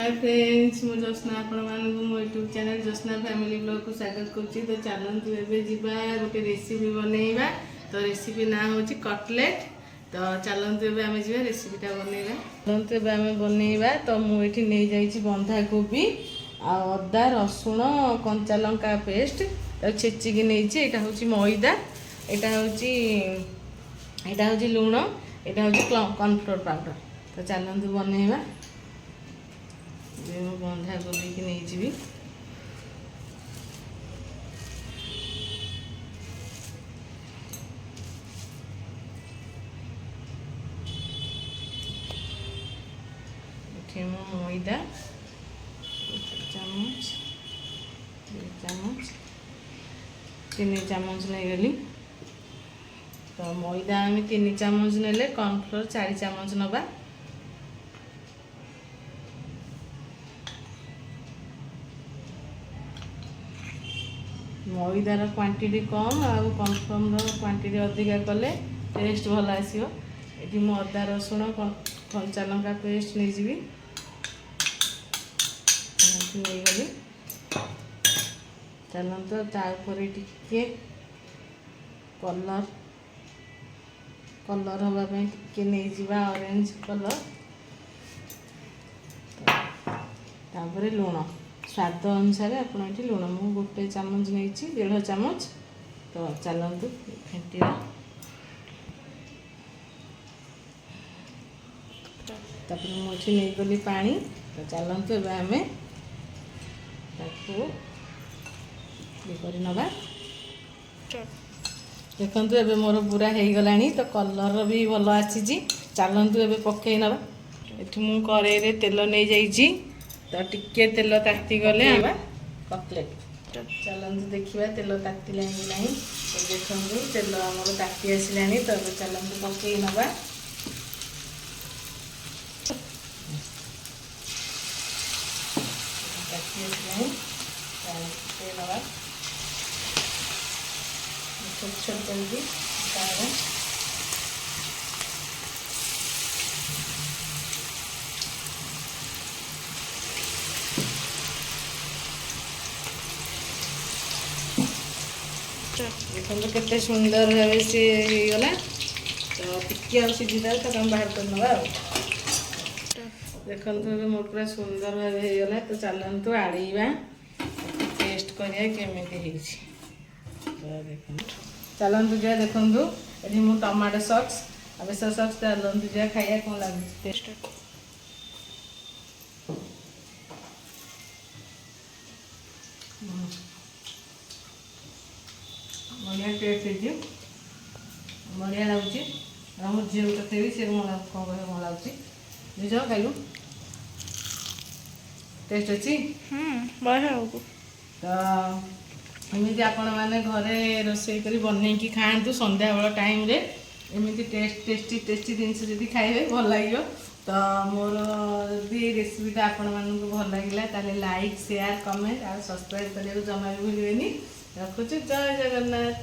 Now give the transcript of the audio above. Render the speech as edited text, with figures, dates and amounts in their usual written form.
Hi friends मु जोस्ना आपण मानकु मो YouTube channel Josna family blog को स्वागत करछि। तो चलंतु एबे जिबा गोटे रेसिपी बनेइबा। तो रेसिपी ना होछि कटलेट। तो चलंतु एबे आमे जिबा रेसिपीटा बनेइबा। चलंतु एबे आमे बनेइबा। तो मु एठी नै जाइछि बंधा कोबी आ अदा रसुण कंचा लंका पेस्ट तो छेची के नैछि। एटा होछि मैदा, एटा होछि लूण, एटा होछि कॉर्नफ्लोर पाउडर। तो चलंतु बनेइबा। बंधा कोबी की नहीं जी मैदा चामच 3 चामच नहीं गली। तो मैदा आम 3 चामच ने कॉर्नफ्लोर 4 चामच नवा। मैदार क्वांटिटी कम आ कॉर्नफ्लोर क्वांटिटी अधिका कले टेस्ट भल आसो। ये मु अदा रसुण कंचा लंका पेस्ट नहीं जी नहीं गली। चलते तापर टिके कलर हाँवाई टिके नहीं जावा ऑरेंज कलर। तापर लुण स्वाद अनुसार आपड़ ये लुण मु गोटे चामच नहीं 1.5 चामच। तो चलतु फेंटा मुझे नहीं गली पानी। तो चलतु ए आम नवा। देखु ए मोर पूरा हो गला। तो कलर भी भल आसी। चलतु ए पकई नवा। ये मु कड़े तेल नहीं जाइए। तो टिके तेल ताती गले कटलेट। चलते देखा तेल तातिला ना। तो देखो तेल आमर ताती आसला। तो चलते पकई नवा। ताती आसला नवा छोट छोट कर देखो केते सुंदर भाव सी गला। तो टिके सीधा तो कम बाहर कर नवा। देखो मोर पूरा सुंदर भाव होगा। तो चलतु आड़ेबा टेस्ट करिया केमिति। चलतु जा देखु ये मु टमाटो सॉस बेसर सॉस चलतु जा खाइया कौन लगे टेस्ट। बढ़िया टेस्ट है बढ़िया लगुच। मोर झील कथे भी सी कौन कौन लगुच बुझ खाइलु टेस्ट अच्छी बढ़िया। तो एमती आपण मैंने घरे रोषे कर बनई खातु संध्या बेल टाइम रे एमती टेस्टी जिनस जब खाइबे भल लगे। तो मोर जदि रेसिपीटा आपण मानक भल लगे ताले लाइक शेयर कमेंट और सब्सक्राइब करने को जमा भी भूलें। रखुच जय जगन्नाथ।